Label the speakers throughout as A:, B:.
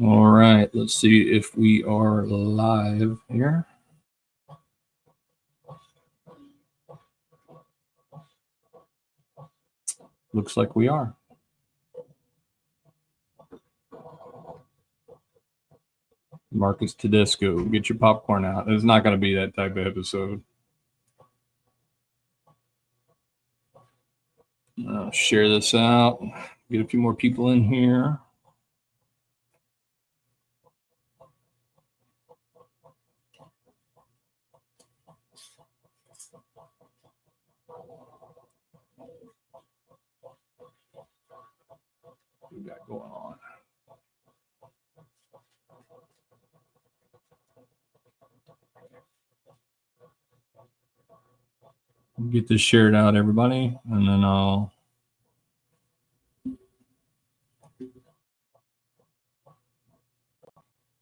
A: All right, let's see if we are live here. Looks like we are. Marcus Tedesco, get your popcorn out. It's not going to be that type of episode. I'll share this out. Get a few more people in here. What we got going on? Get this shared out, everybody, and then I'll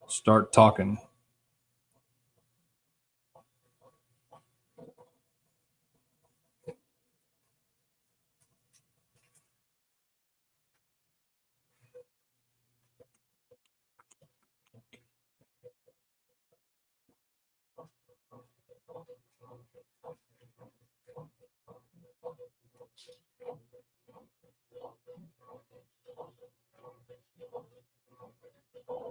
A: start talking. All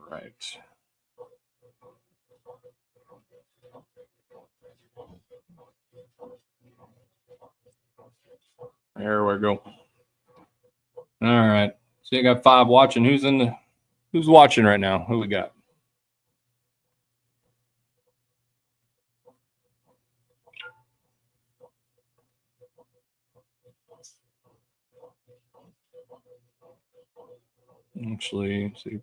A: right. There we go. All right. So you got 5 watching. Who's watching right now? Who we got? Actually, see,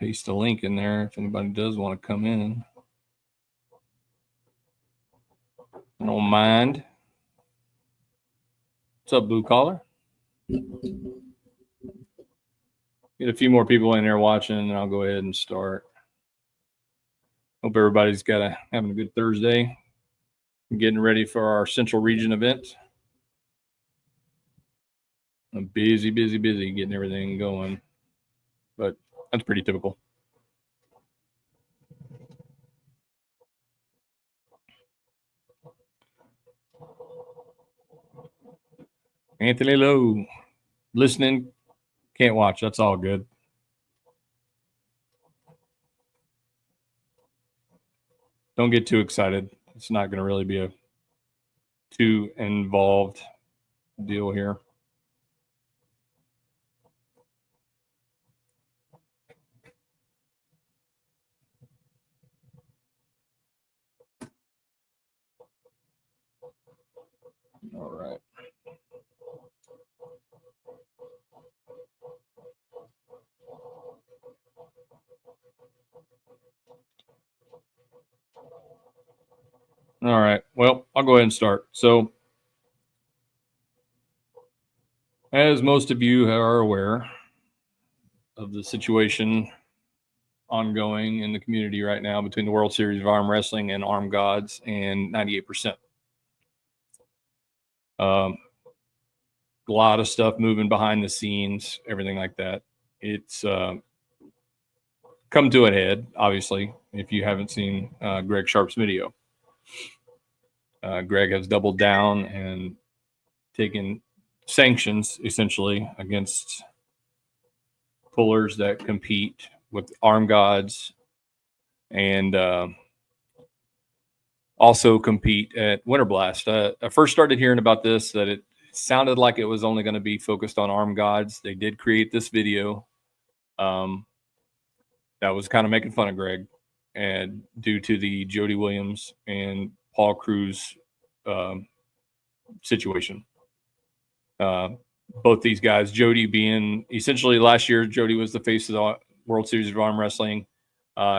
A: paste a link in there if anybody does want to come in. I don't mind. What's up, Blue Collar? Get a few more people in there watching, and I'll go ahead and start. Hope everybody's having a good Thursday. Getting ready for our Central Region event. I'm busy getting everything going, but that's pretty typical. Anthony Lowe, listening, can't watch. That's all good. Don't get too excited. It's not going to really be a too involved deal here. All right. All right. Well, I'll go ahead and start. So, as most of you are aware of the situation ongoing in the community right now between the World Series of Arm Wrestling and Arm Gods and 98%. A lot of stuff moving behind the scenes, everything like that. It's come to a head, obviously, if you haven't seen Greg Sharp's video. Greg has doubled down and taken sanctions, essentially, against pullers that compete with Arm Gods and also compete at Winter Blast. I first started hearing about this, that it sounded like it was only going to be focused on Arm Gods. They did create this video that was kind of making fun of Greg, and due to the Jody Williams and Paul Cruz situation. Both these guys, Jody being essentially last year, Jody was the face of the World Series of Arm Wrestling.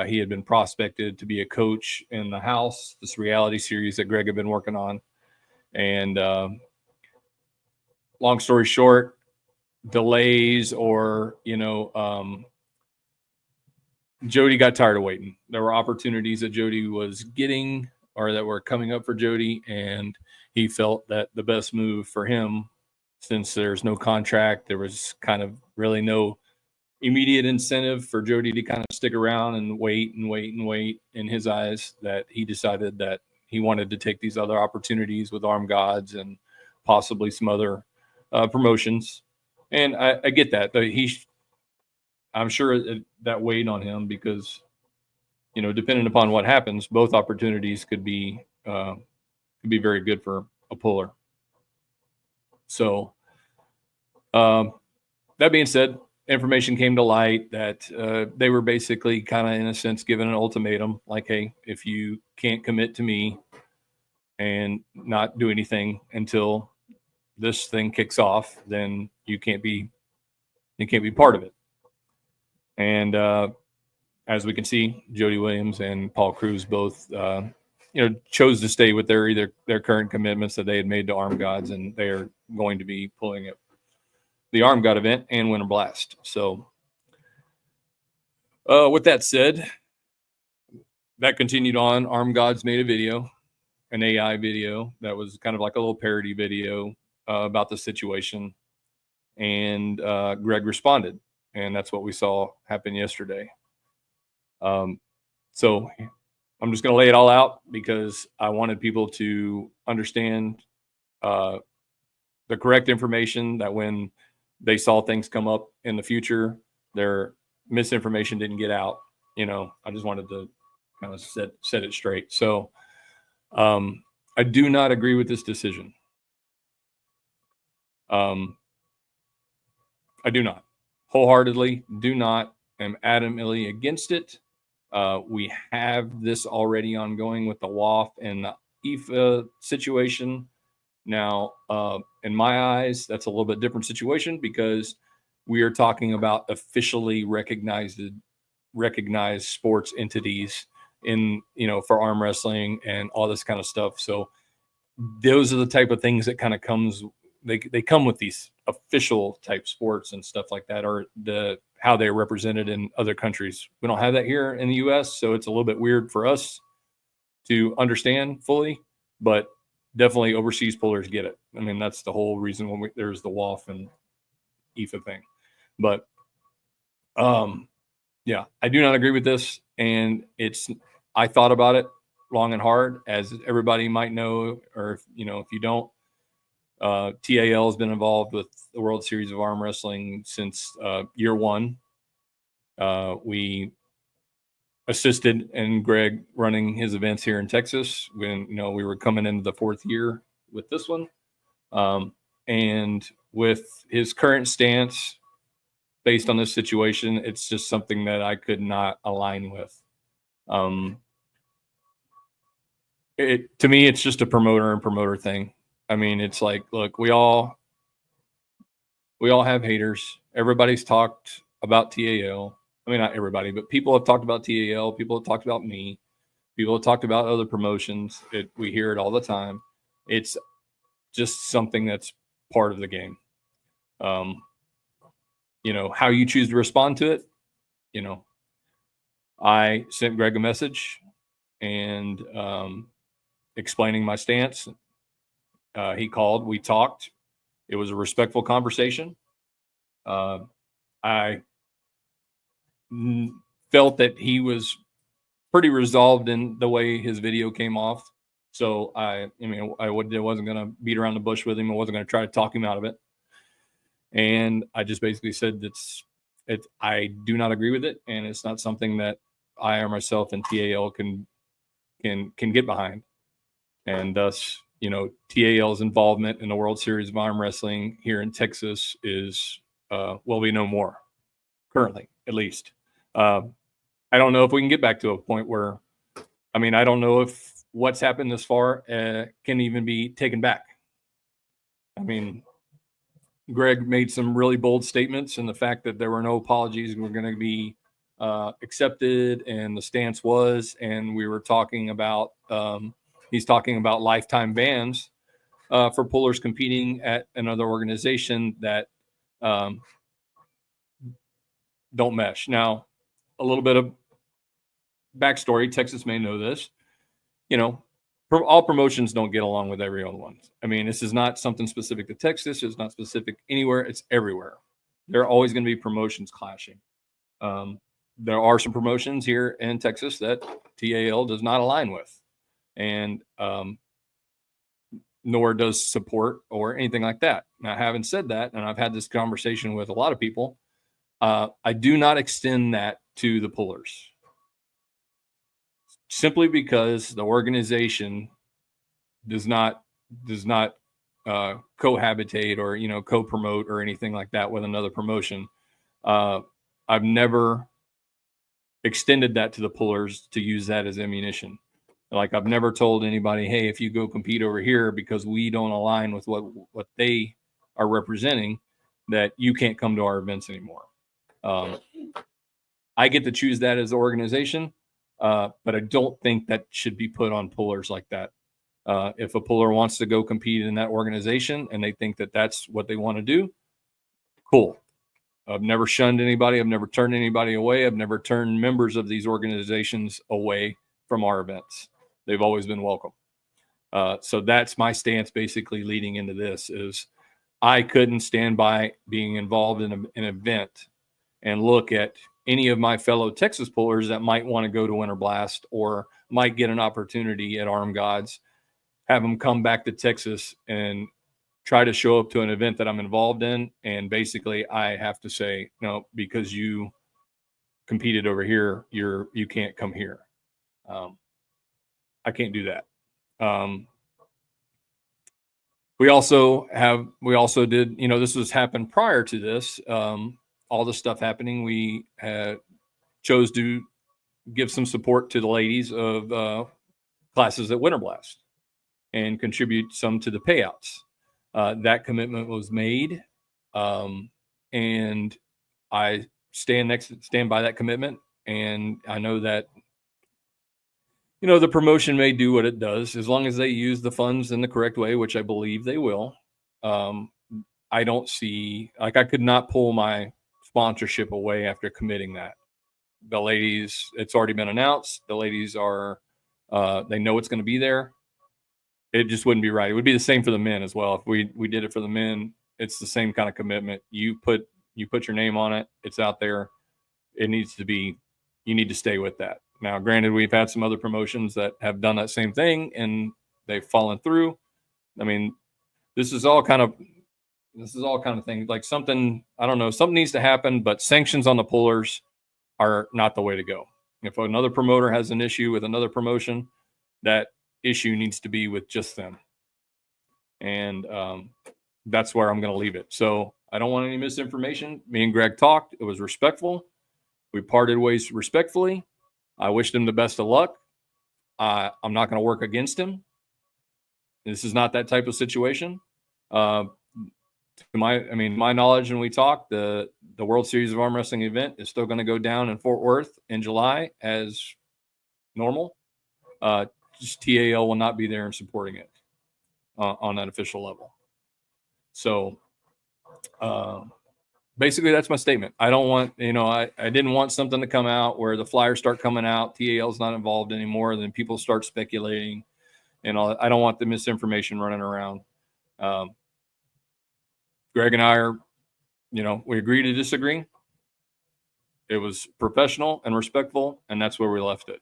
A: He had been prospected to be a coach in the house, this reality series that Greg had been working on. And long story short, delays or, Jody got tired of waiting. There were opportunities that Jody was getting or that were coming up for Jody, and he felt that the best move for him, since there's no contract, there was kind of really no immediate incentive for Jody to kind of stick around and wait and wait and wait in his eyes, that he decided that he wanted to take these other opportunities with Armed Gods and possibly some other promotions. And I get that, but I'm sure that weighed on him because, depending upon what happens, both opportunities could be very good for a puller. So, that being said, information came to light that they were basically kind of, in a sense, given an ultimatum, like, hey, if you can't commit to me and not do anything until this thing kicks off, then you can't be part of it. And as we can see, Jody Williams and Paul Cruz both chose to stay with their current commitments that they had made to Armed Gods, and they are going to be pulling it the Armed God event and Winter Blast. So with that said, that continued on. Armed Gods made a video, an AI video that was kind of like a little parody video about the situation. And Greg responded. And that's what we saw happen yesterday. So I'm just going to lay it all out because I wanted people to understand the correct information, that when they saw things come up in the future, their misinformation didn't get out. I just wanted to kind of set it straight. So I do not agree with this decision. I do not. Wholeheartedly do not. I'm adamantly against it. We have this already ongoing with the WAF and the IFA situation. Now, in my eyes, that's a little bit different situation because we are talking about officially recognized sports entities in, for arm wrestling and all this kind of stuff. So those are the type of things that kind of they come with these official type sports and stuff like that, or how they're represented in other countries. We don't have that here in the US, so it's a little bit weird for us to understand fully, but definitely overseas pullers get it. I mean, that's the whole reason when there's the WAF and IFA thing. But yeah, I do not agree with this. And I thought about it long and hard, as everybody might know, or if you don't, TAL has been involved with the World Series of Arm Wrestling since year one. We assisted in Greg running his events here in Texas when we were coming into the 4th year with this one, and with his current stance based on this situation, it's just something that I could not align with. To me, it's just a promoter thing. I mean, it's like, look, we all have haters. Everybody's talked about TAL. I mean, not everybody, but people have talked about TAL. People have talked about me. People have talked about other promotions. We hear it all the time. It's just something that's part of the game. How you choose to respond to it. I sent Greg a message and explaining my stance. He called. We talked. It was a respectful conversation. I felt that he was pretty resolved in the way his video came off. So I wasn't going to beat around the bush with him. I wasn't going to try to talk him out of it. And I just basically said I do not agree with it, and it's not something that I or myself and TAL can get behind. And thus, TAL's involvement in the World Series of Arm Wrestling here in Texas is will be no more, currently, at least. I don't know if we can get back to a point where, I don't know if what's happened this far can even be taken back. Greg made some really bold statements, and the fact that there were no apologies were going to be accepted, and the stance was, and we were talking about, he's talking about lifetime bans for pullers competing at another organization that don't mesh. Now, a little bit of backstory. Texas may know this. All promotions don't get along with every other one. This is not something specific to Texas. It's not specific anywhere. It's everywhere. There are always going to be promotions clashing. There are some promotions here in Texas that TAL does not align with, and nor does support or anything like that. Now, having said that, and I've had this conversation with a lot of people, I do not extend that to the pullers, simply because the organization does not cohabitate or co-promote or anything like that with another promotion. I've never extended that to the pullers to use that as ammunition. Like, I've never told anybody, hey, if you go compete over here because we don't align with what they are representing, that you can't come to our events anymore. I get to choose that as the organization, but I don't think that should be put on pullers like that. If a puller wants to go compete in that organization and they think that that's what they want to do, cool. I've never shunned anybody. I've never turned anybody away. I've never turned members of these organizations away from our events. They've always been welcome. So that's my stance basically leading into this is I couldn't stand by being involved in an event and look at any of my fellow Texas pullers that might want to go to Winter Blast or might get an opportunity at Arm Gods, have them come back to Texas and try to show up to an event that I'm involved in. And basically I have to say, no, because you competed over here, you can't come here. I can't do that. We also did, this was happened prior to this, all the stuff happening. We chose to give some support to the ladies of classes at Winter Blast and contribute some to the payouts. That commitment was made, and I stand by that commitment. And I know that the promotion may do what it does as long as they use the funds in the correct way, which I believe they will. I don't see, I could not pull my sponsorship away after committing that. The ladies, it's already been announced. The ladies are, they know it's going to be there. It just wouldn't be right. It would be the same for the men as well. If we did it for the men, it's the same kind of commitment. You put your name on it. It's out there. It needs to be, you need to stay with that. Now, granted, we've had some other promotions that have done that same thing and they've fallen through. I mean, this is all kind of things like something, I don't know, something needs to happen, but sanctions on the pullers are not the way to go. If another promoter has an issue with another promotion, that issue needs to be with just them. And that's where I'm going to leave it. So I don't want any misinformation. Me and Greg talked. It was respectful. We parted ways respectfully. I wished him the best of luck. I'm not going to work against him. This is not that type of situation. To my knowledge, when we talked, the World Series of Arm Wrestling event is still going to go down in Fort Worth in July as normal. Just TAL will not be there and supporting it on that official level. So basically, that's my statement. I don't want, I didn't want something to come out where the flyers start coming out, TAL is not involved anymore, then people start speculating and all that. I don't want the misinformation running around. Greg and I are, we agree to disagree. It was professional and respectful, and that's where we left it.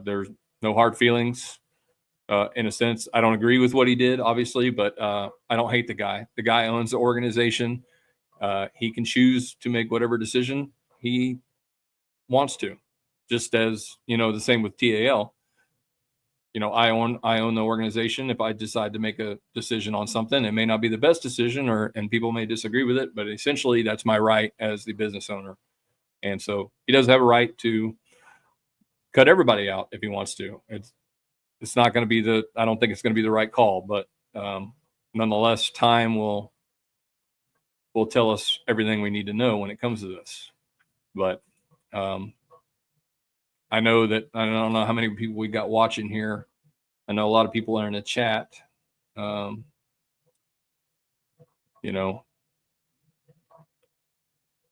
A: There's no hard feelings. In a sense, I don't agree with what he did, obviously, but I don't hate the guy. The guy owns the organization. He can choose to make whatever decision he wants to, just as, the same with TAL. I own the organization. If I decide to make a decision on something, it may not be the best decision and people may disagree with it, but essentially that's my right as the business owner. And so he does have a right to cut everybody out if he wants to. It's not going to be I don't think it's going to be the right call, but nonetheless, time will tell us everything we need to know when it comes to this. But I know that I don't know how many people we got watching here. I know a lot of people are in the chat.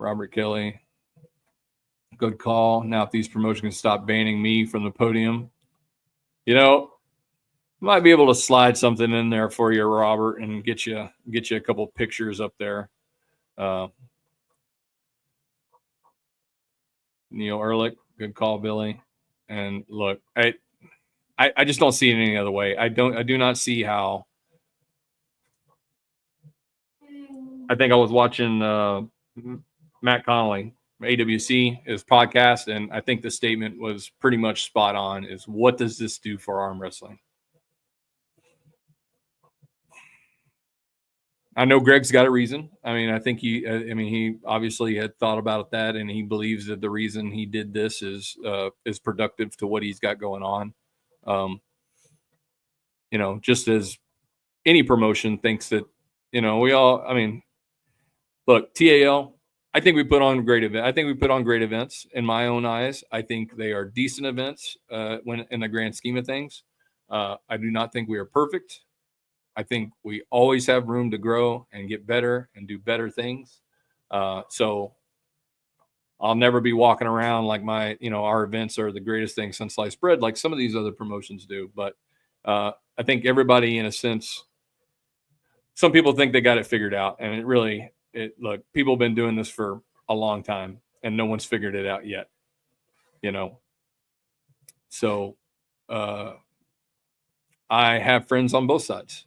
A: Robert Kelly, good call. Now, if these promotions can stop banning me from the podium, might be able to slide something in there for you, Robert, and get you a couple pictures up there. Neil Ehrlich, good call, Billy. And look, I just don't see it any other way. I do not see how. I think I was watching Matt Connolly, AWC, his podcast, and I think the statement was pretty much spot on. Is what does this do for arm wrestling? I know Greg's got a reason. I mean, I think he obviously had thought about that, and he believes that the reason he did this is productive to what he's got going on. Just as any promotion thinks that, we all. I mean, look, TAL. I think we put on great events. I think we put on great events in my own eyes. I think they are decent events when in the grand scheme of things. I do not think we are perfect. I think we always have room to grow and get better and do better things. So I'll never be walking around like our events are the greatest thing since sliced bread, like some of these other promotions do. But I think everybody, in a sense, some people think they got it figured out, and look, people have been doing this for a long time, and no one's figured it out yet. So I have friends on both sides.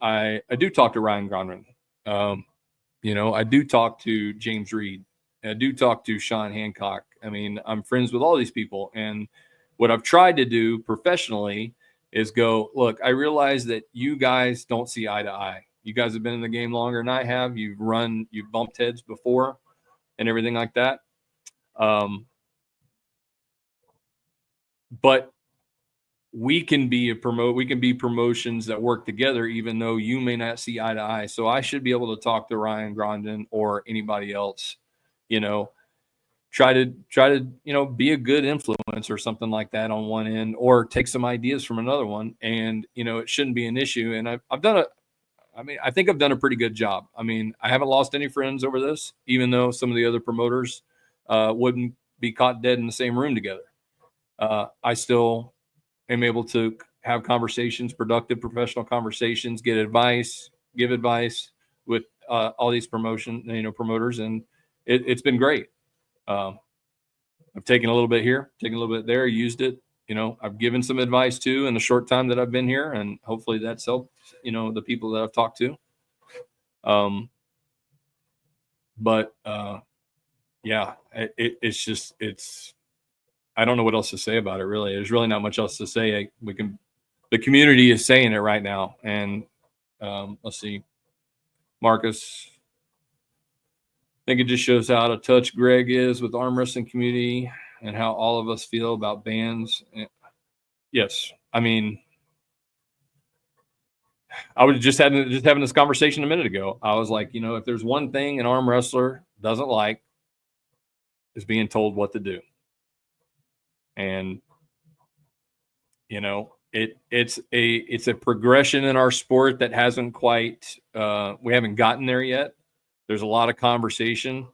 A: I do talk to Ryan Grondman. I do talk to James Reed. I do talk to Sean Hancock. I mean, I'm friends with all these people. And what I've tried to do professionally is go, look, I realize that you guys don't see eye to eye. You guys have been in the game longer than I have. You've bumped heads before and everything like that. But we can be promotions that work together, even though you may not see eye to eye. So I should be able to talk to Ryan Grondin or anybody else, try to, be a good influence or something like that on one end, or take some ideas from another one. And, it shouldn't be an issue. And I think I've done a pretty good job. I mean, I haven't lost any friends over this, even though some of the other promoters wouldn't be caught dead in the same room together. I still am able to have conversations, productive professional conversations, give advice with all these promoters. And it's been great. I've taken a little bit here, taken a little bit there, used it. I've given some advice too in the short time that I've been here, and hopefully that's helped, the people that I've talked to. Yeah, it's I don't know what else to say about it, really. There's really not much else to say. The community is saying it right now. And let's see, Marcus, I think it just shows how out of touch Greg is with the arm wrestling community and how all of us feel about bans. Yes. I mean, I was just having this conversation a minute ago. I was like, if there's one thing an arm wrestler doesn't like, is being told what to do. And it's a progression in our sport that hasn't quite we haven't gotten there yet. There's a lot of conversation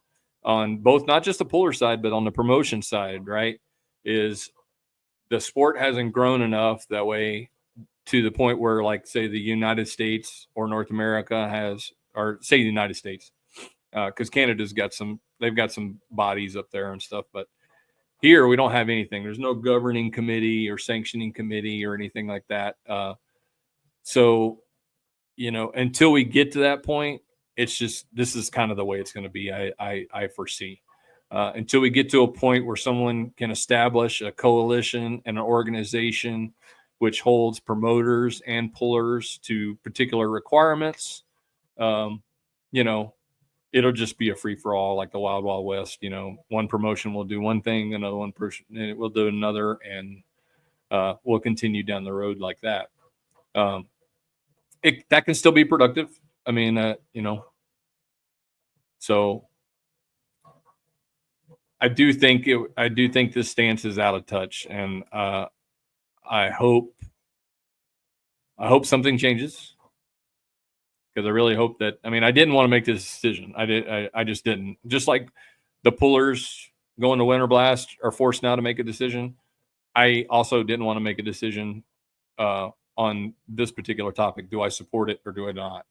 A: on both, not just the puller side, but on the promotion side, right? Is the sport hasn't grown enough that way to the point where, like, say, the United States or North America has, or say the United States, because Canada's they've got some bodies up there and stuff, but here we don't have anything. There's no governing committee or sanctioning committee or anything like that. So, until we get to that point, it's just, this is kind of the way it's going to be. I foresee until we get to a point where someone can establish a coalition and an organization which holds promoters and pullers to particular requirements. It'll just be a free for all, like the Wild Wild West. One promotion will do one thing, another one person will do another, and we'll continue down the road like that. That can still be productive. I mean, so I do think this stance is out of touch, and I hope something changes. Because I really hope that, I didn't want to make this decision. I just didn't. Just like the pullers going to Winter Blast are forced now to make a decision, I also didn't want to make a decision on this particular topic. Do I support it or do I not?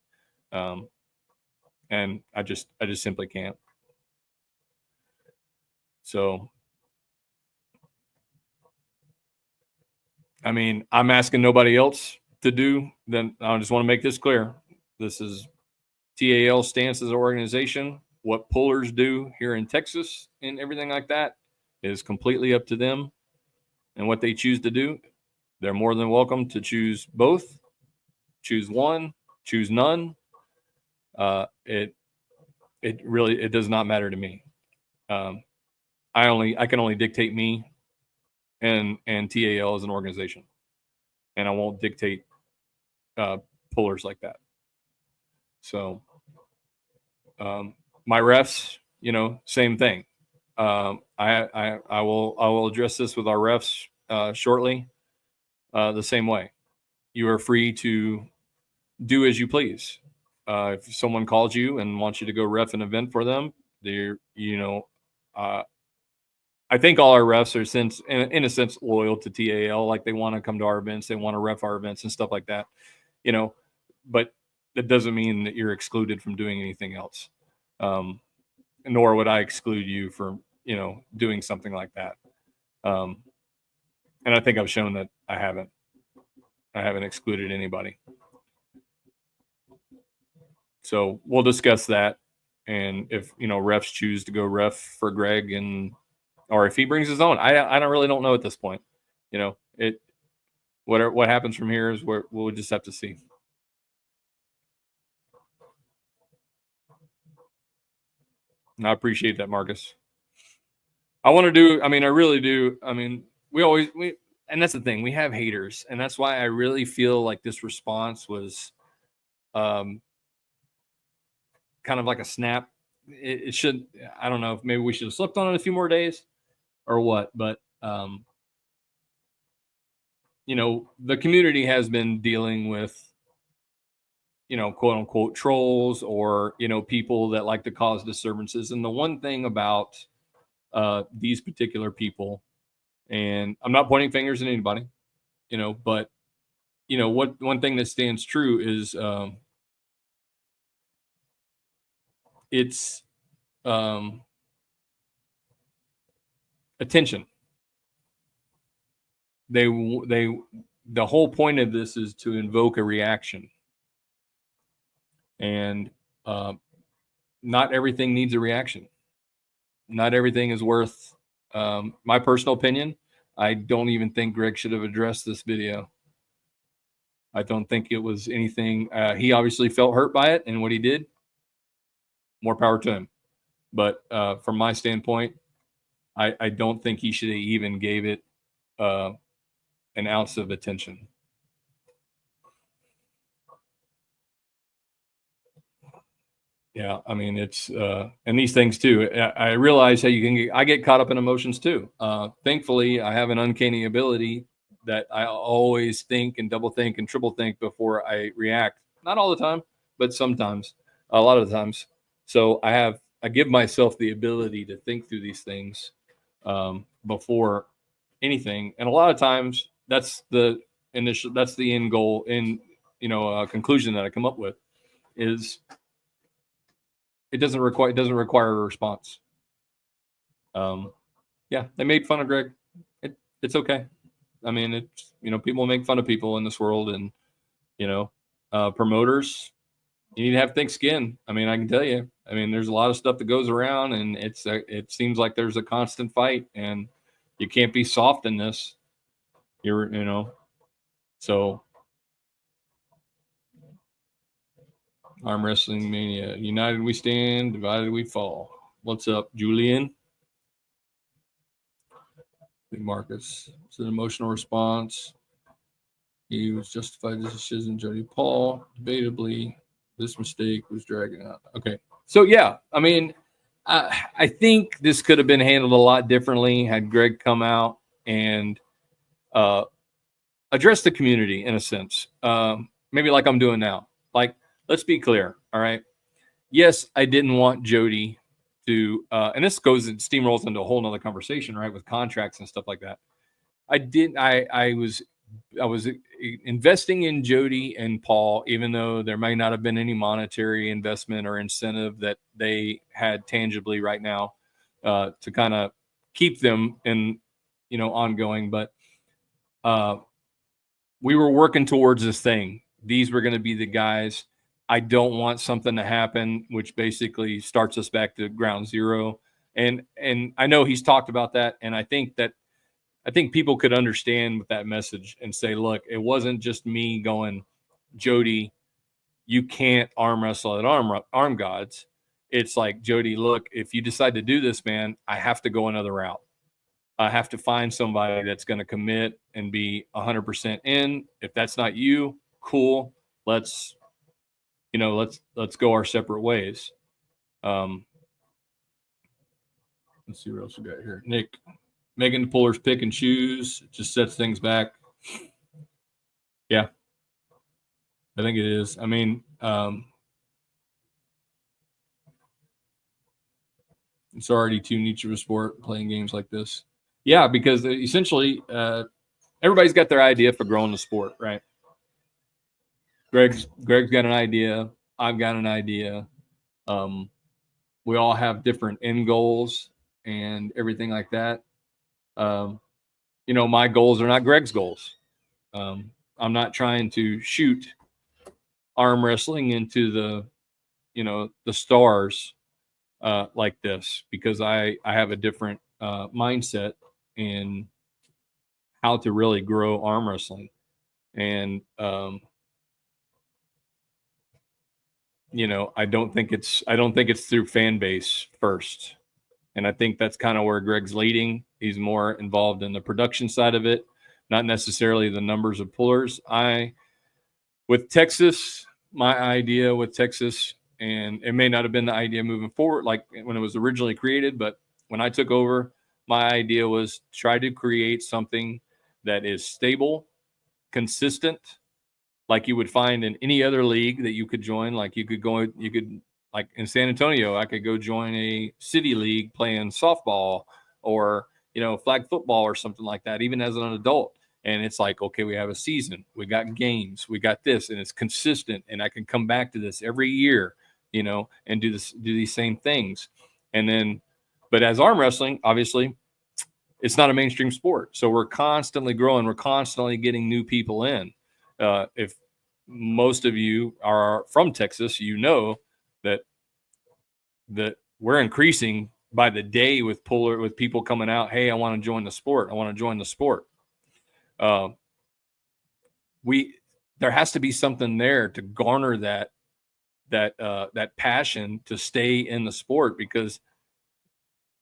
A: And I just simply can't. So, I mean, I'm asking nobody else to do. Then I just want to make this clear. This is TAL stance as an organization. What pullers do here in Texas and everything like that is completely up to them and what they choose to do. They're more than welcome to choose both, choose one, choose none. It really does not matter to me. I can only dictate me and TAL as an organization, and I won't dictate pullers like that. So my refs, same thing. I will address this with our refs shortly. The same way, you are free to do as you please. If someone calls you and wants you to go ref an event for them, I think all our refs are in a sense loyal to TAL. Like they want to come to our events, they want to ref our events and stuff like that. But that doesn't mean that you're excluded from doing anything else. Nor would I exclude you from, doing something like that. And I think I've shown that I haven't excluded anybody. So we'll discuss that. And if, refs choose to go ref for Greg or if he brings his own, I don't know at this point. What happens from here is we'll just have to see. And I appreciate that, Marcus. I want to do, I really do. And that's the thing, we have haters. And that's why I really feel like this response was kind of like a snap. It should, I don't know if maybe we should have slept on it a few more days or what, but the community has been dealing with, quote unquote trolls or, people that like to cause disturbances. And the one thing about these particular people, and I'm not pointing fingers at anybody, but what one thing that stands true is it's attention. The whole point of this is to invoke a reaction, and not everything needs a reaction. Not everything is worth my personal opinion. I don't even think Greg should have addressed this video. I don't think it was anything. He obviously felt hurt by it and what he did. More power to him. But from my standpoint, I don't think he should have even gave it an ounce of attention. Yeah, it's and these things too. I realize how I get caught up in emotions too. Thankfully, I have an uncanny ability that I always think and double think and triple think before I react. Not all the time, but sometimes, a lot of the times. So I give myself the ability to think through these things before anything. And a lot of times that's the end goal in, conclusion that I come up with is it doesn't require a response. Yeah, they made fun of Greg. It's okay. It's, people make fun of people in this world, and, promoters, you need to have thick skin. I can tell you, there's a lot of stuff that goes around, and it seems like there's a constant fight, and you can't be soft in this. So Arm Wrestling Mania. United we stand, divided we fall. What's up, Julian? Marcus. It's an emotional response. He was justified his decision. Jody Paul. Debatably, this mistake was dragging out. Okay. So, yeah, I think this could have been handled a lot differently had Greg come out and address the community in a sense. Maybe like I'm doing now. Like, let's be clear. All right. Yes, I didn't want Jody to, and this steamrolls into a whole nother conversation, right? With contracts and stuff like that. I was investing in Jody and Paul, even though there may not have been any monetary investment or incentive that they had tangibly right now to kind of keep them in, ongoing. But we were working towards this thing. These were going to be the guys. I don't want something to happen, which basically starts us back to ground zero. And I know he's talked about that. And I think people could understand with that message and say, look, it wasn't just me going, Jody, you can't arm wrestle at arm gods. It's like, Jody, look, if you decide to do this, man, I have to go another route. I have to find somebody that's going to commit and be 100% in. If that's not you, cool. Let's go our separate ways. Let's see what else we got here. Nick, making the pullers pick and choose just sets things back. Yeah, I think it is. I mean, it's already too niche of a sport playing games like this. Yeah, because essentially everybody's got their idea for growing the sport, right? Greg's got an idea. I've got an idea. We all have different end goals and everything like that. My goals are not Greg's goals. I'm not trying to shoot arm wrestling into the stars like this, because I have a different mindset in how to really grow arm wrestling. And I don't think it's through fan base first. And I think that's kind of where Greg's leading. He's more involved in the production side of it, not necessarily the numbers of pullers. With Texas, my idea with Texas, and it may not have been the idea moving forward, like when it was originally created, but when I took over, my idea was try to create something that is stable, consistent, like you would find in any other league that you could join. Like like in San Antonio, I could go join a city league playing softball or, flag football or something like that, even as an adult. And it's like, okay, we have a season, we got games, we got this, and it's consistent. And I can come back to this every year, and do these same things. And then, but as arm wrestling, obviously, it's not a mainstream sport. So we're constantly growing. We're constantly getting new people in. If most of you are from Texas, that we're increasing by the day with people coming out. Hey, I want to join the sport. I want to join the sport. There has to be something there to garner that passion to stay in the sport, because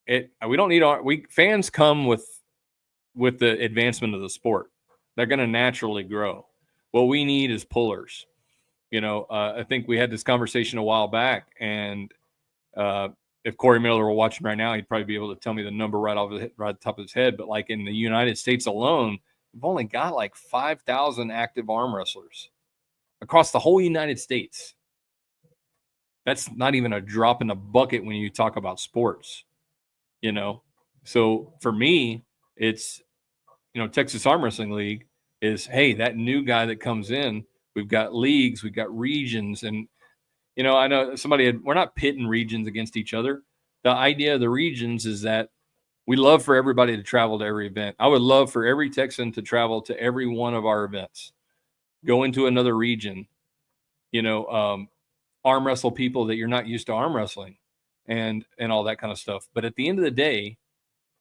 A: we don't need fans come with the advancement of the sport. They're going to naturally grow. What we need is pullers. I think we had this conversation a while back, and if Corey Miller were watching right now, he'd probably be able to tell me the number right off the top of his head. But like in the United States alone, we've only got like 5,000 active arm wrestlers across the whole United States. That's not even a drop in the bucket when you talk about sports, So for me, it's, Texas Arm Wrestling League is, hey, that new guy that comes in, we've got leagues, we've got regions. And, I know we're not pitting regions against each other. The idea of the regions is that we love for everybody to travel to every event. I would love for every Texan to travel to every one of our events, go into another region, arm wrestle people that you're not used to arm wrestling and all that kind of stuff. But at the end of the day,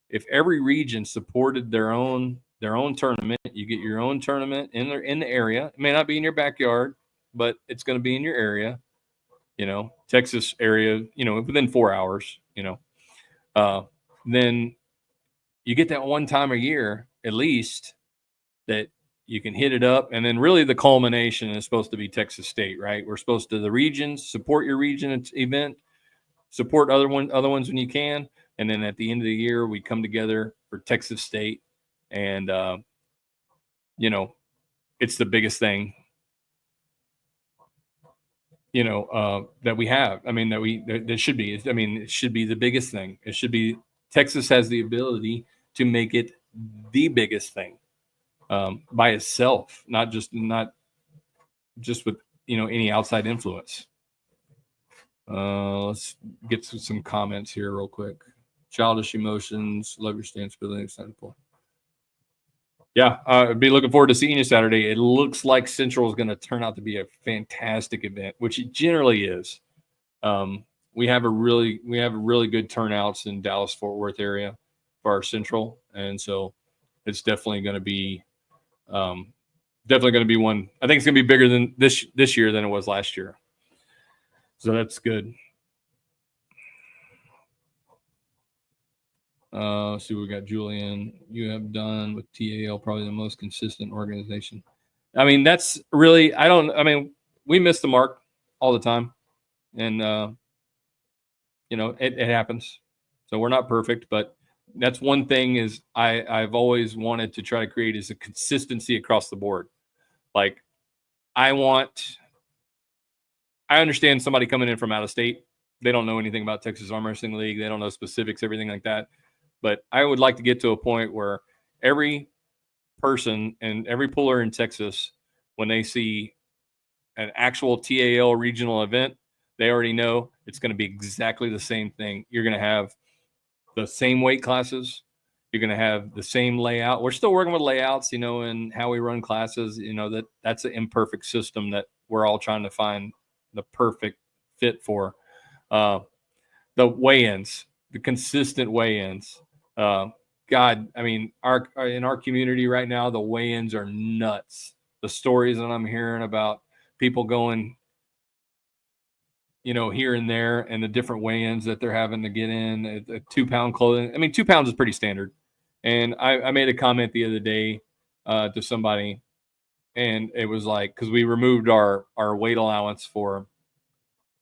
A: if every region supported their own tournament, you get your own tournament in the area. It may not be in your backyard, but it's going to be in your area, Texas area, within 4 hours, then you get that one time a year, at least, that you can hit it up. And then really the culmination is supposed to be Texas State, right? We're supposed to, the regions, support your region event, support other ones when you can. And then at the end of the year, we come together for Texas State, and it's the biggest thing, that we have. I mean, that should be. I mean, it should be the biggest thing. It should be. Texas has the ability to make it the biggest thing by itself, not just with any outside influence. Let's get to some comments here real quick. childish emotions, love your stance, feeling excited for. Yeah, I'd be looking forward to seeing you Saturday. It looks like Central is going to turn out to be a fantastic event, which it generally is. We have really good turnouts in Dallas Fort Worth area for our Central, and so it's definitely going to be one. I think it's going to be bigger than this year than it was last year. So that's good. Let's see what we got. Julian, you have done with TAL probably the most consistent organization. I mean, that's really, we miss the mark all the time. And, it happens. So we're not perfect, but that's one thing is I've always wanted to try to create is a consistency across the board. Like I understand somebody coming in from out of state. They don't know anything about Texas Arm Wrestling League. They don't know specifics, everything like that. But I would like to get to a point where every person and every puller in Texas, when they see an actual TAL regional event, they already know it's going to be exactly the same thing. You're going to have the same weight classes. You're going to have the same layout. We're still working with layouts, and how we run classes. That's an imperfect system that we're all trying to find the perfect fit for. The weigh-ins, the consistent weigh-ins. God, I mean, in our community right now, the weigh-ins are nuts. The stories that I'm hearing about people going, here and there, and the different weigh-ins that they're having to get in a 2 pound clothing. I mean, 2 pounds is pretty standard. And I made a comment the other day to somebody, and it was like, because we removed our weight allowance for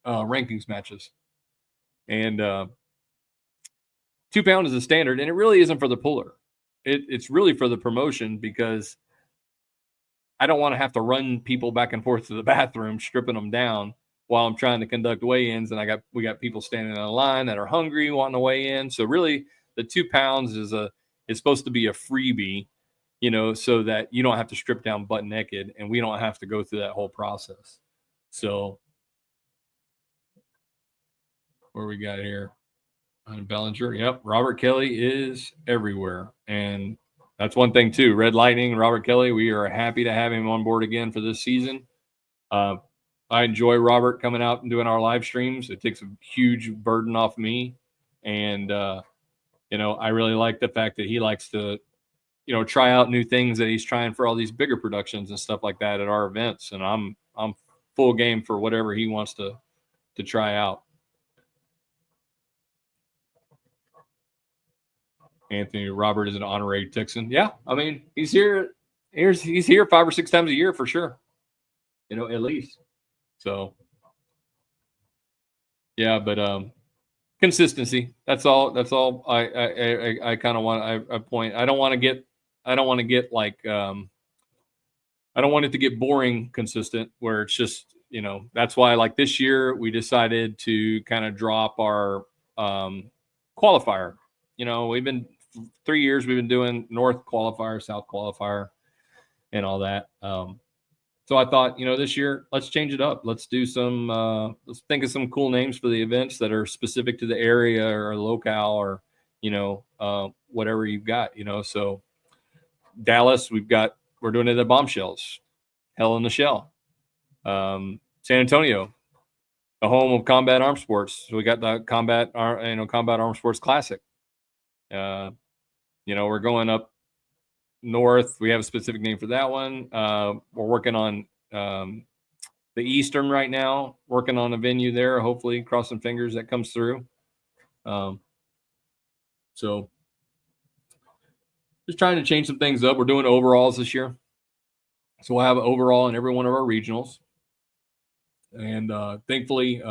A: rankings matches, and 2 pound is a standard, and it really isn't for the puller. It's really for the promotion, because I don't want to have to run people back and forth to the bathroom, stripping them down while I'm trying to conduct weigh-ins. And we got people standing in a line that are hungry, wanting to weigh in. So really the 2 pounds is supposed to be a freebie, so that you don't have to strip down butt naked and we don't have to go through that whole process. So where we got here? Bellinger. Yep. Robert Kelly is everywhere. And that's one thing too. Red Lightning, Robert Kelly, we are happy to have him on board again for this season. I enjoy Robert coming out and doing our live streams. It takes a huge burden off me. And, I really like the fact that he likes to, try out new things that he's trying for all these bigger productions and stuff like that at our events. And I'm full game for whatever he wants to try out. Anthony Robert is an honorary Texan. Yeah, I mean, he's here 5 or 6 times a year for sure. At least. So yeah, but consistency. That's all I kind of want. I point. I don't want to get like I don't want it to get boring consistent where it's just, that's why like this year we decided to kind of drop our qualifier. We've been 3 years, we've been doing North qualifier, South qualifier, and all that. So I thought, this year, let's change it up. Let's do let's think of some cool names for the events that are specific to the area or locale or, whatever you've got, So Dallas, we're doing it at Bombshells, Hell in the Shell. San Antonio, the home of combat arm sports. So we got the combat arm sports classic. We're going up north. We have a specific name for that one. We're working on the Eastern right now, working on a venue there, hopefully crossing fingers that comes through. So just trying to change some things up. We're doing overalls this year. So we'll have an overall in every one of our regionals. And thankfully,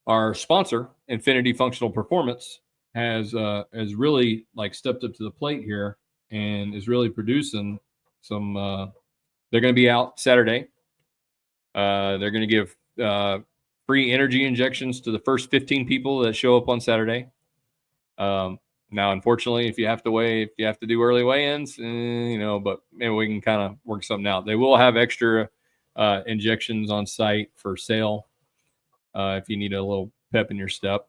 A: our sponsor, Infinity Functional Performance, has really like stepped up to the plate here and is really producing some. They're going to be out Saturday. They're going to give free energy injections to the first 15 people that show up on Saturday. Now, unfortunately, if you have to do early weigh-ins, but maybe we can kind of work something out. They will have extra injections on site for sale if you need a little pep in your step.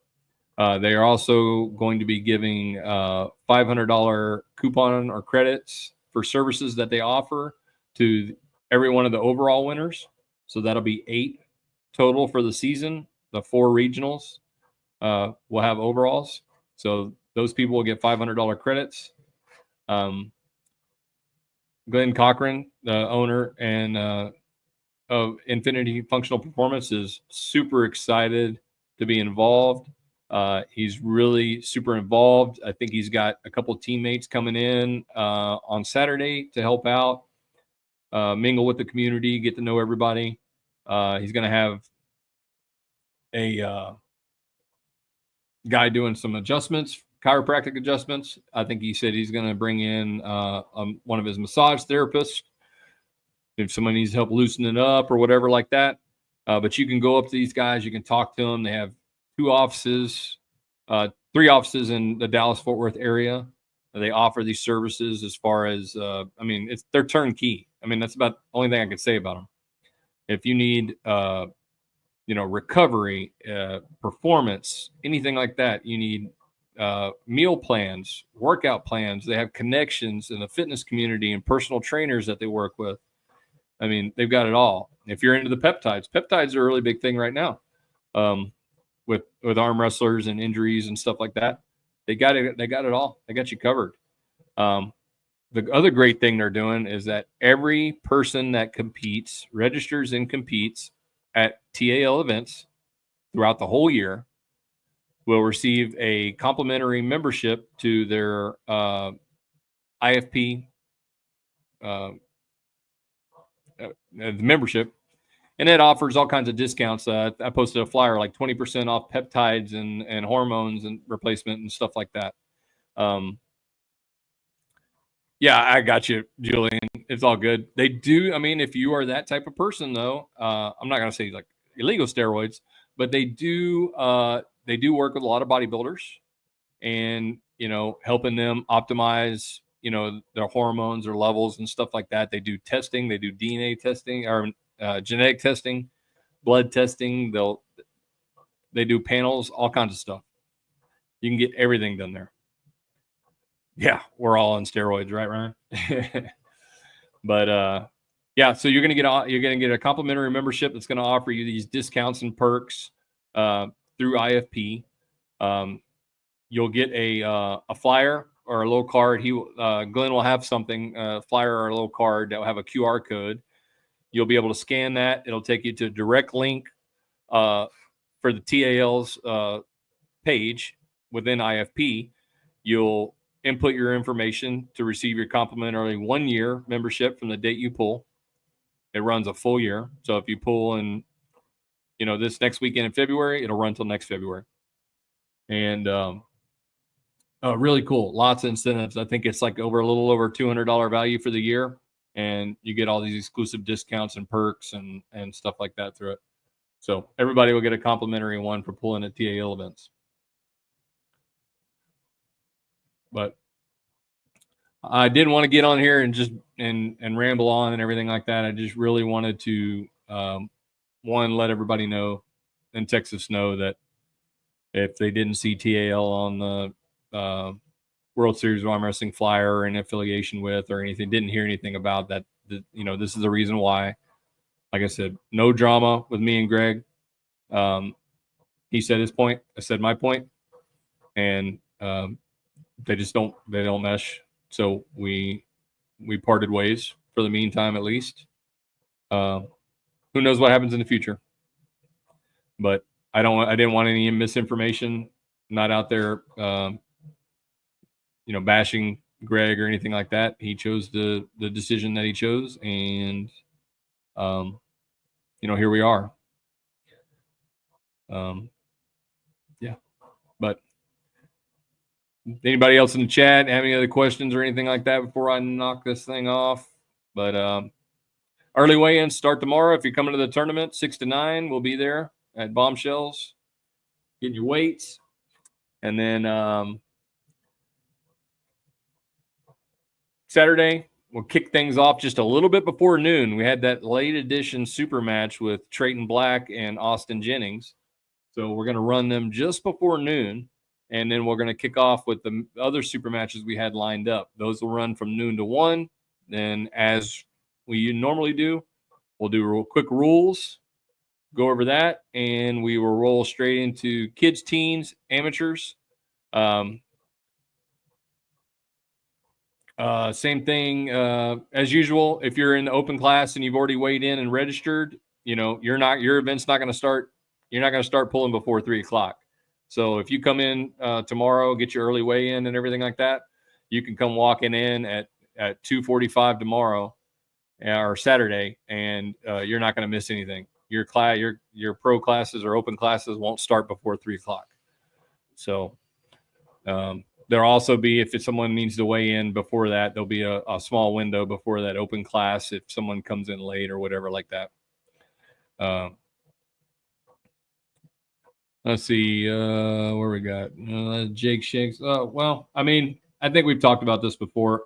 A: They are also going to be giving $500 coupon or credits for services that they offer to every one of the overall winners. So that'll be 8 total for the season. The 4 regionals will have overalls. So those people will get $500 credits. Glenn Cochran, the owner and of Infinity Functional Performance, is super excited to be involved. He's really super involved. I think he's got a couple of teammates coming in on Saturday to help out, mingle with the community, get to know everybody. He's going to have a guy doing some adjustments, chiropractic adjustments. I think he said he's going to bring in one of his massage therapists if someone needs help loosening it up or whatever like that. But you can go up to these guys. You can talk to them. They have 2 offices, 3 offices in the Dallas-Fort Worth area. They offer these services as far as, they're turnkey. I mean, that's about the only thing I could say about them. If you need, recovery, performance, anything like that, you need meal plans, workout plans. They have connections in the fitness community and personal trainers that they work with. I mean, they've got it all. If you're into the peptides are a really big thing right now. With arm wrestlers and injuries and stuff like that, they got it. They got it all. They got you covered. The other great thing they're doing is that every person that competes, registers and competes at TAL events throughout the whole year will receive a complimentary membership to their IFP membership. And it offers all kinds of discounts. I posted a flyer like 20% off peptides and hormones and replacement and stuff like that. Yeah, I got you, Julian. It's all good. They do. I mean, if you are that type of person, though, I'm not going to say like illegal steroids, but they do work with a lot of bodybuilders and, helping them optimize, their hormones or levels and stuff like that. They do testing. They do DNA testing or genetic testing, blood testing. They do panels, all kinds of stuff. You can get everything done there. Yeah, we're all on steroids, right, Ryan? But yeah, so you're gonna get a complimentary membership that's gonna offer you these discounts and perks through IFP. You'll get a flyer or a little card. Glenn will have something, a flyer or a little card that will have a QR code. You'll be able to scan that. It'll take you to a direct link for the TAL's page within IFP. You'll input your information to receive your complimentary 1-year membership from the date you pull. It runs a full year. So if you pull in, this next weekend in February, it'll run till next February. And really cool. Lots of incentives. I think it's like a little over $200 value for the year. And you get all these exclusive discounts and perks and stuff like that through it. So everybody will get a complimentary one for pulling at TAL events. But I didn't want to get on here and just and ramble on and everything like that. I just really wanted to let everybody know in Texas know that if they didn't see TAL on the World Series of Armwrestling flyer or in affiliation with or anything, didn't hear anything about that, this is the reason why. Like I said, no drama with me and Greg. He said his point, I said my point, and they don't mesh. So we parted ways for the meantime, at least. Who knows what happens in the future? But I didn't want any misinformation, not out there, bashing Greg or anything like that. He chose the decision that he chose, and here we are. Yeah, but anybody else in the chat have any other questions or anything like that before I knock this thing off? But early weigh-ins start tomorrow. If you're coming to the tournament, 6 to 9, we'll be there at Bombshells, getting your weights. And then Saturday, we'll kick things off just a little bit before noon. We had that late edition super match with Trayton Black and Austin Jennings. So we're going to run them just before noon, and then we're going to kick off with the other super matches we had lined up. Those will run from noon to 1. Then, as we normally do, we'll do real quick rules, go over that, and we will roll straight into kids, teens, amateurs. Same thing as usual. If you're in the open class and you've already weighed in and registered, your event's not going to start. You're not going to start pulling before 3:00. So if you come in tomorrow, get your early weigh in and everything like that, you can come walking in at 2:45 tomorrow or Saturday, and you're not going to miss anything. Your pro classes or open classes won't start before 3:00. So there'll also be, if someone needs to weigh in before that, there'll be a small window before that open class if someone comes in late or whatever like that. Let's see where we got Jake Shanks. Well, I mean, I think we've talked about this before.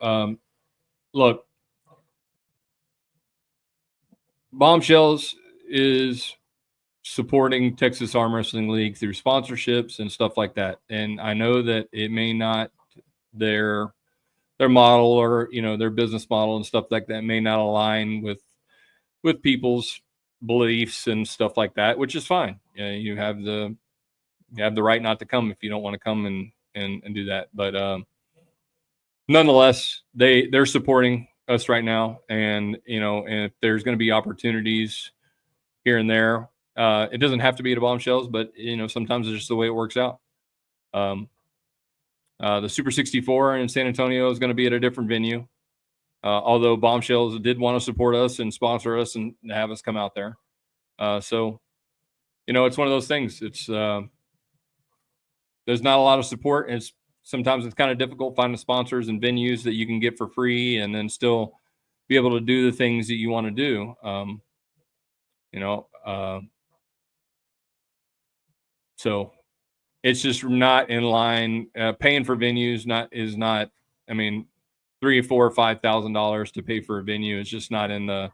A: Look, Bombshells is supporting Texas Arm Wrestling League through sponsorships and stuff like that. And I know that it may not, their model or, their business model and stuff like that may not align with people's beliefs and stuff like that, which is fine. You have the right not to come if you don't want to come and do that. But nonetheless, they're supporting us right now. And, and if there's going to be opportunities here and there, it doesn't have to be at a Bombshells, but sometimes it's just the way it works out. The Super 64 in San Antonio is going to be at a different venue. Although Bombshells did want to support us and sponsor us and have us come out there. So, it's one of those things. It's there's not a lot of support. And sometimes it's kind of difficult finding sponsors and venues that you can get for free and then still be able to do the things that you want to do. So it's just not in line. Paying for venues is not. I mean, $3,000, $4,000, or $5,000 to pay for a venue is just not in the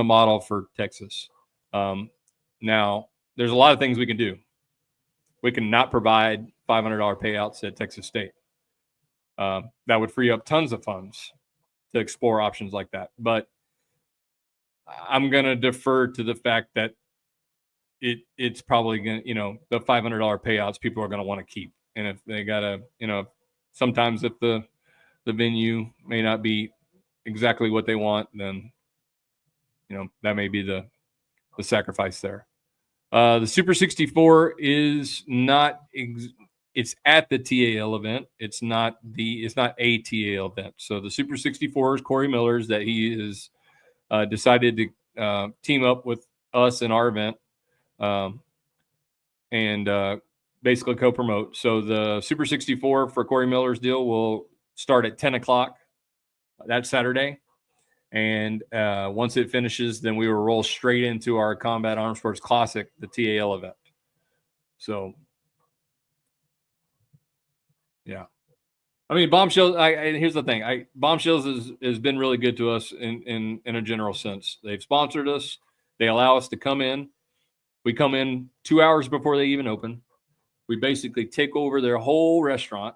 A: model for Texas. Now, there's a lot of things we can do. We can not provide $500 payouts at Texas State. That would free up tons of funds to explore options like that. But I'm going to defer to the fact that it's probably going to, the $500 payouts people are going to want to keep. And if they got to, sometimes if the venue may not be exactly what they want, then, that may be the sacrifice there. The Super 64 is not, it's at the TAL event. It's not a TAL event. So the Super 64 is Corey Miller's that he is decided to team up with us in our event and basically co-promote. So the Super 64 for Corey Miller's deal will start at 10:00 that Saturday. And once it finishes, then we will roll straight into our Combat Arms Sports Classic, the TAL event. So, yeah. I mean, Bombshells, here's the thing. Bombshells has been really good to us in a general sense. They've sponsored us. They allow us to come in. We come in 2 hours before they even open. We basically take over their whole restaurant,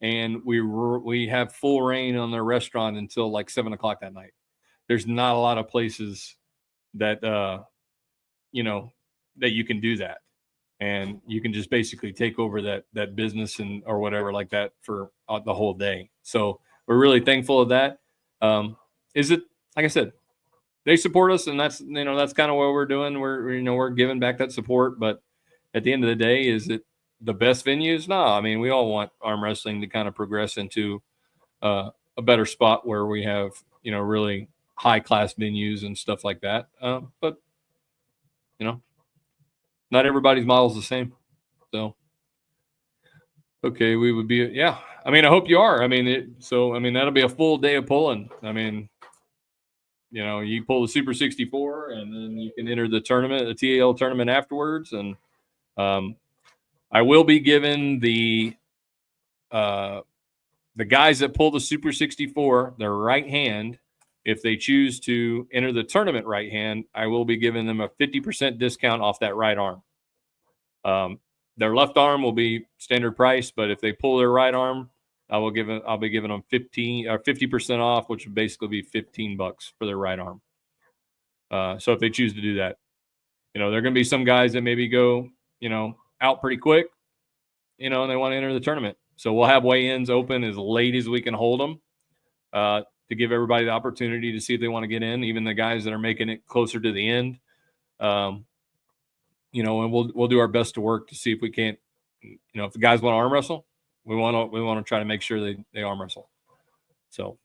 A: and we have full reign on their restaurant until like 7:00 that night. There's not a lot of places that, that you can do that. And you can just basically take over that business or whatever like that for the whole day. So we're really thankful of that. Like I said, they support us, and that's kind of what we're doing. We're giving back that support. But at the end of the day, is it the best venues? No, I mean, we all want arm wrestling to kind of progress into a better spot where we have, really high class venues and stuff like that. But not everybody's model is the same. So, okay, we would be, yeah. I mean, I hope you are. I mean, that'll be a full day of pulling. I mean, you pull the Super 64 and then you can enter the tournament, the TAL tournament afterwards. And I will be given the guys that pull the Super 64, their right hand. If they choose to enter the tournament right hand, I will be giving them a 50% discount off that right arm. Their left arm will be standard price, but if they pull their right arm, I'll be giving them 50% off, which would basically be $15 for their right arm. So if they choose to do that, there are going to be some guys that maybe go, out pretty quick, and they want to enter the tournament. So we'll have weigh-ins open as late as we can hold them to give everybody the opportunity to see if they want to get in, even the guys that are making it closer to the end. And we'll do our best to work to see if we can't, if the guys want to arm wrestle, we want to try to make sure they arm wrestle. So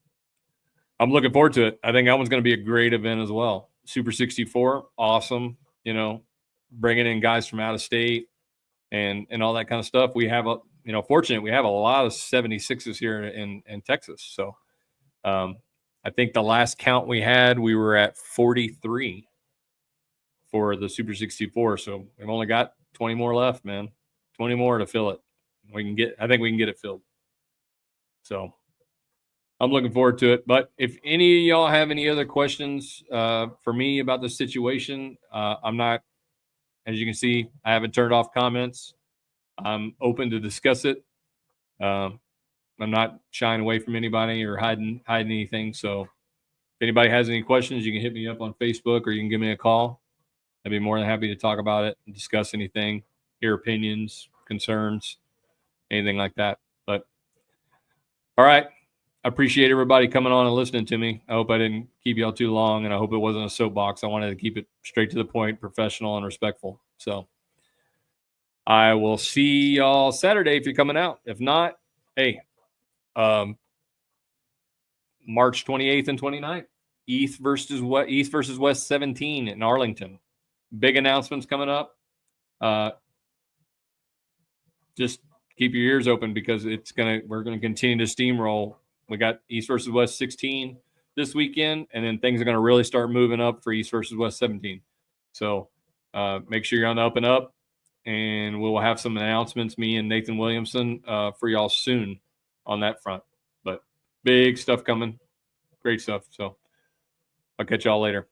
A: I'm looking forward to it. I think that one's going to be a great event as well. Super 64, awesome. Bringing in guys from out of state and all that kind of stuff. We have fortunate we have a lot of 76s here in Texas. So I think the last count we had, we were at 43 for the Super 64. So we've only got 20 more left, man. 20 more to fill it. I think we can get it filled. So I'm looking forward to it. But if any of y'all have any other questions for me about the situation, I'm not, as you can see, I haven't turned off comments. I'm open to discuss it. I'm not shying away from anybody or hiding anything. So if anybody has any questions, you can hit me up on Facebook or you can give me a call. I'd be more than happy to talk about it and discuss anything, hear opinions, concerns, anything like that. But all right. I appreciate everybody coming on and listening to me. I hope I didn't keep y'all too long, and I hope it wasn't a soapbox. I wanted to keep it straight to the point, professional and respectful. So I will see y'all Saturday if you're coming out. If not, hey, March 28th and 29th, East versus West 17 in Arlington. Big announcements coming up. Just keep your ears open because we're gonna continue to steamroll. We got East versus West 16 this weekend, and then things are going to really start moving up for East versus West 17. So make sure you're on the up and up, and we'll have some announcements, me and Nathan Williamson, for y'all soon on that front. But big stuff coming. Great stuff. So I'll catch y'all later.